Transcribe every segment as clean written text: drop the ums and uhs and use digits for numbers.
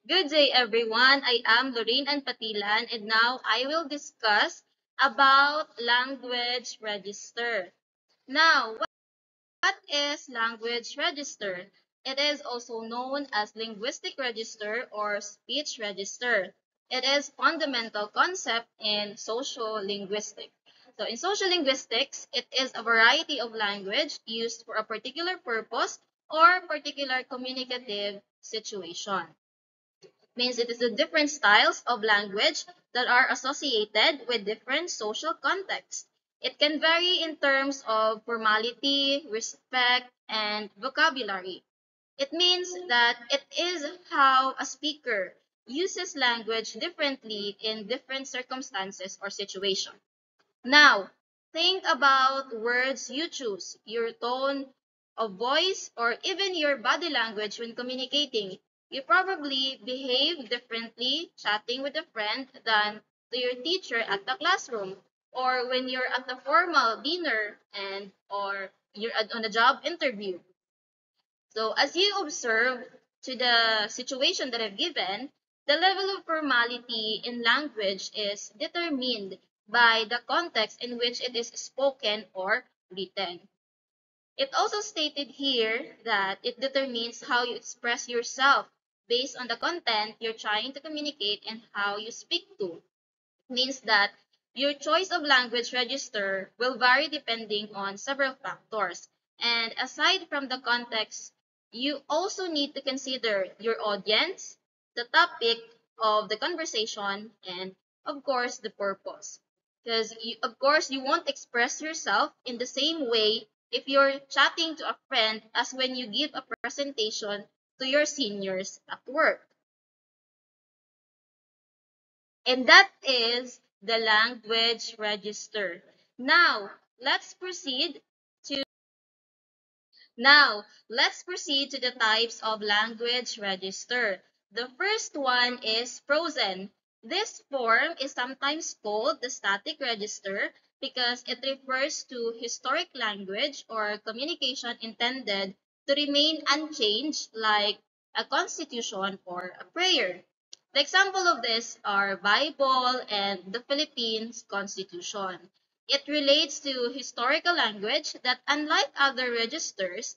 Good day, everyone. I am Lorraine Anpatilan, and now I will discuss about language register. Now, what is language register? It is also known as linguistic register or speech register. It is fundamental concept in social linguistics. So in social linguistics, it is a variety of language used for a particular purpose or particular communicative situation. Means it is the different styles of language that are associated with different social contexts. It can vary in terms of formality, respect, and vocabulary. It means that it is how a speaker uses language differently in different circumstances or situations. Now, think about words you choose, your tone of voice, or even your body language when communicating. You probably behave differently chatting with a friend than to your teacher at the classroom, or when you're at a formal dinner and or you're on a job interview. So as you observe to the situation that I've given, the level of formality in language is determined by the context in which it is spoken or written. It also stated here that it determines how you express yourself based on the content you're trying to communicate and how you speak to. It means that your choice of language register will vary depending on several factors. And aside from the context, you also need to consider your audience, the topic of the conversation, and of course, the purpose. Because of course, you won't express yourself in the same way if you're chatting to a friend as when you give a presentation to your seniors at work. And that is the language register. Now, let's proceed to let's proceed to the types of language register. The first one is frozen. This form is sometimes called the static register because it refers to historic language or communication intended to remain unchanged like a constitution or a prayer. The example of this are Bible and the Philippines Constitution. It relates to historical language that unlike other registers,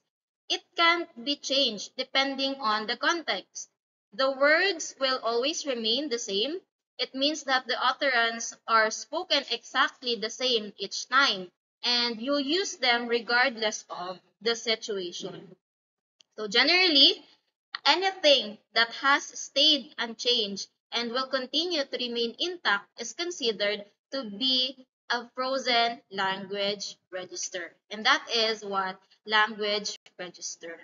it can't be changed depending on the context. The words will always remain the same. It means that the utterance are spoken exactly the same each time, and you'll use them regardless of the situation. So generally, anything that has stayed unchanged and will continue to remain intact is considered to be a frozen language register. And that is what language register.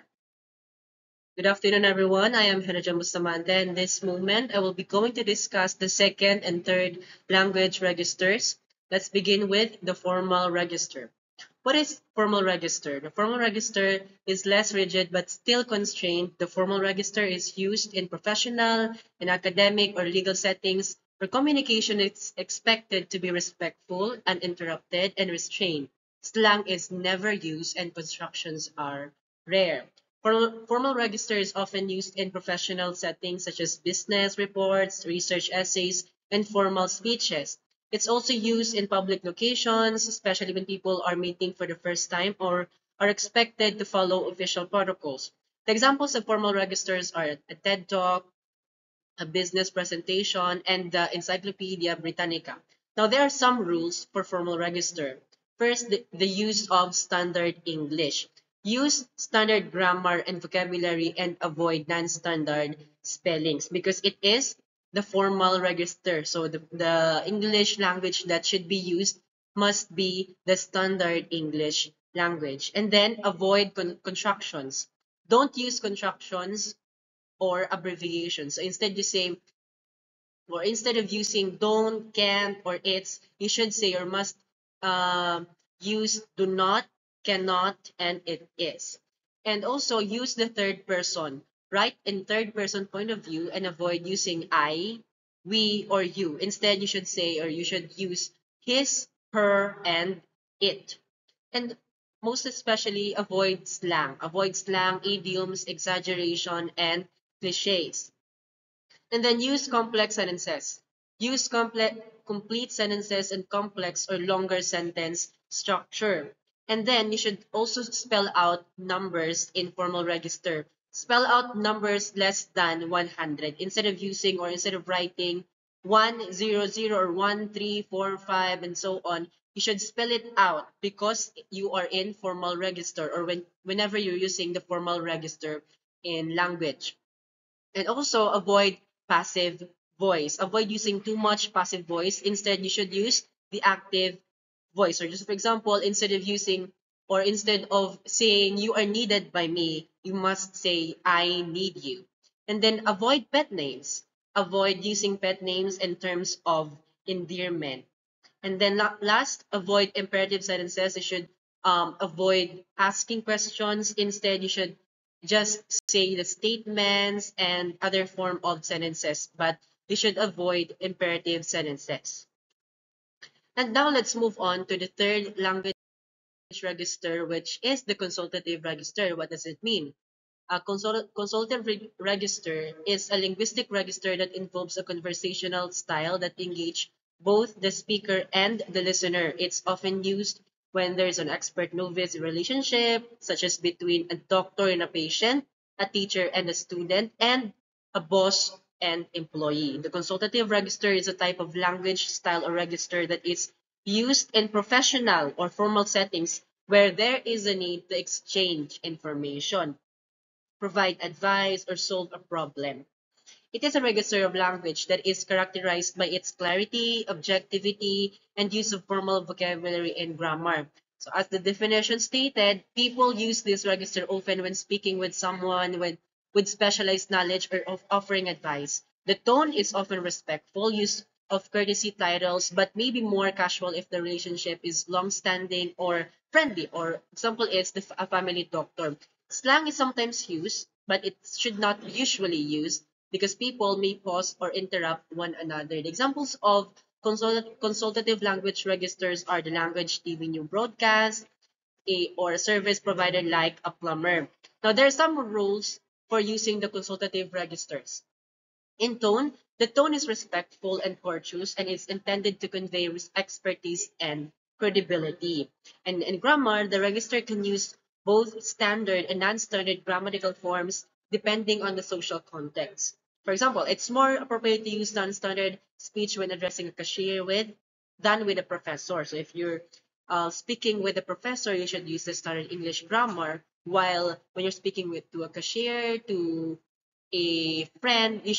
Good afternoon, everyone. I am Hanajan Bustamante. In this moment, I will be going to discuss the second and third language registers. Let's begin with the formal register. What is formal register? The formal register is less rigid but still constrained. The formal register is used in professional, in academic, or legal settings where communication is expected to be respectful, uninterrupted, and restrained. Slang is never used and constructions are rare. Formal register is often used in professional settings such as business reports, research essays, and formal speeches. It's also used in public locations, especially when people are meeting for the first time or are expected to follow official protocols. The examples of formal registers are a TED Talk, a business presentation, and the Encyclopedia Britannica. Now, there are some rules for formal register. First, the use of standard English. Use standard grammar and vocabulary and avoid non-standard spellings because it is the formal register. So the English language that should be used must be the standard English language. And then avoid constructions. Don't use constructions or abbreviations. So instead you say, or instead of using don't, can't, or it's, you should say or must use do not, cannot, and it is. And also use the third person. Write in third person point of view and avoid using I, we, or you. Instead, you should say or you should use his, her, and it. And most especially avoid slang. Avoid slang, idioms, exaggeration, and cliches. And then use complex sentences. Use complete sentences and complex or longer sentence structure. And then you should also spell out numbers in formal register. Spell out numbers less than 100 instead of writing 100 or 1345 and so on. You should spell it out because you are in formal register or whenever you're using the formal register in language. And also avoid passive voice. Avoid using too much passive voice. Instead, you should use the active voice. Or just for example, instead of saying you are needed by me, you must say I need you. And then avoid pet names. Avoid using pet names in terms of endearment. And then last, avoid imperative sentences. You should avoid asking questions. Instead, you should just say the statements and other form of sentences, but you should avoid imperative sentences. And now let's move on to the third language register, which is the consultative register. What does it mean? A consultative register is a linguistic register that involves a conversational style that engage both the speaker and the listener. It's often used when there's an expert-novice relationship, such as between a doctor and a patient, a teacher and a student, and a boss and employee. The consultative register is a type of language style or register that is used in professional or formal settings where there is a need to exchange information, provide advice, or solve a problem. It is a register of language that is characterized by its clarity, objectivity, and use of formal vocabulary and grammar. So, as the definition stated, people use this register often when speaking with someone with specialized knowledge or of offering advice. The tone is often respectful, use of courtesy titles, but maybe more casual if the relationship is long-standing or friendly. Or example is a family doctor. Slang is sometimes used, but it should not usually used because people may pause or interrupt one another. The examples of consultative language registers are the language TV new broadcast, or a service provider like a plumber. Now, there are some rules for using the consultative registers. In tone, the tone is respectful and courteous and is intended to convey expertise and credibility. And in grammar, the register can use both standard and non-standard grammatical forms depending on the social context. For example, it's more appropriate to use non-standard speech when addressing a cashier with than with a professor. So if you're speaking with a professor, you should use the standard English grammar, while when you're speaking to a cashier, to a friend, you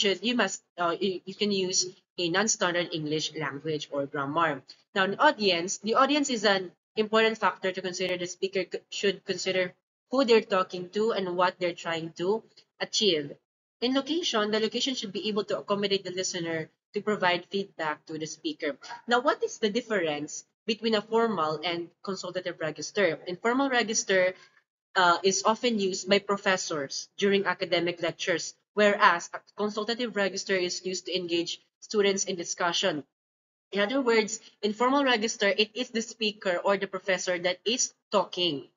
can use a non-standard English language or grammar. Now, the audience is an important factor to consider. The speaker should consider who they're talking to and what they're trying to achieve. In location, the location should be able to accommodate the listener to provide feedback to the speaker. Now, what is the difference between a formal and consultative register? In formal register, is often used by professors during academic lectures, whereas a consultative register is used to engage students in discussion. In other words, in formal register, it is the speaker or the professor that is talking,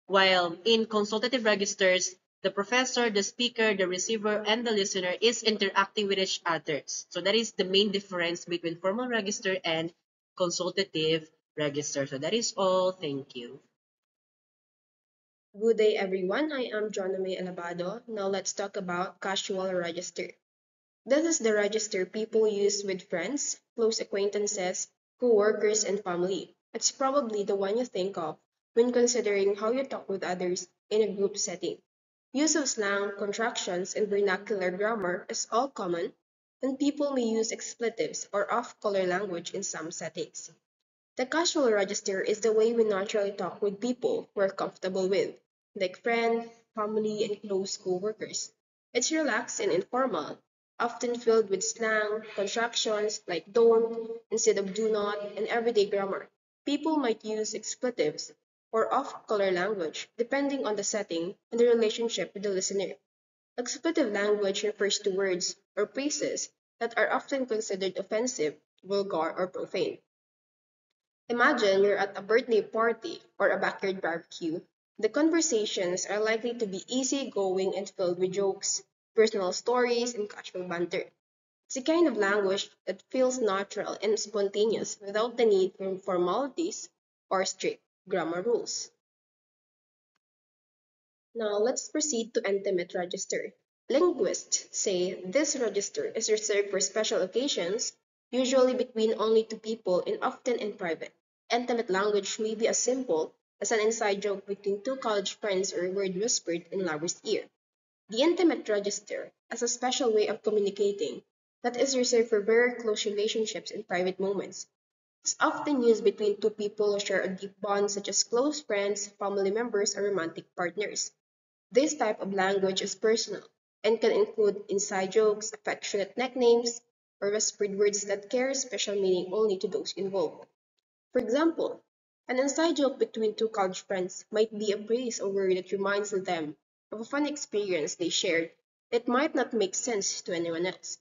while in consultative registers, the professor, the speaker, the receiver, and the listener is interacting with each other. So that is the main difference between formal register and consultative register. So that is all. Thank you. Good day, everyone. I am Joname Alabado. Now let's talk about casual register. This is the register people use with friends, close acquaintances, co-workers, and family. It's probably the one you think of when considering how you talk with others in a group setting. Use of slang, contractions, and vernacular grammar is all common, and people may use expletives or off-color language in some settings. The casual register is the way we naturally talk with people we're comfortable with, like friends, family, and close co-workers. It's relaxed and informal, often filled with slang, contractions like don't instead of do not, and everyday grammar. People might use expletives or off-color language depending on the setting and the relationship with the listener. Expletive language refers to words or phrases that are often considered offensive, vulgar, or profane. Imagine you're at a birthday party or a backyard barbecue. The conversations are likely to be easygoing and filled with jokes, personal stories, and casual banter. It's a kind of language that feels natural and spontaneous without the need for formalities or strict grammar rules. Now let's proceed to intimate register. Linguists say this register is reserved for special occasions, usually between only two people and often in private. Intimate language may be as simple as an inside joke between two college friends or a word whispered in lover's ear. The intimate register is a special way of communicating that is reserved for very close relationships and private moments. It's often used between two people who share a deep bond, such as close friends, family members, or romantic partners. This type of language is personal and can include inside jokes, affectionate nicknames, or whispered words that carry special meaning only to those involved. For example, an inside joke between two college friends might be a phrase or word that reminds them of a fun experience they shared that might not make sense to anyone else.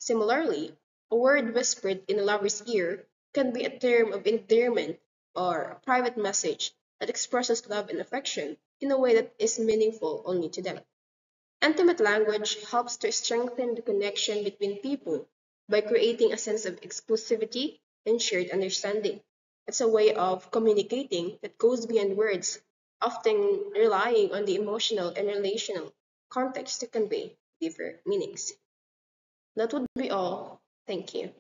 Similarly, a word whispered in a lover's ear can be a term of endearment or a private message that expresses love and affection in a way that is meaningful only to them. Intimate language helps to strengthen the connection between people by creating a sense of exclusivity and shared understanding. It's a way of communicating that goes beyond words, often relying on the emotional and relational context to convey different meanings. That would be all. Thank you.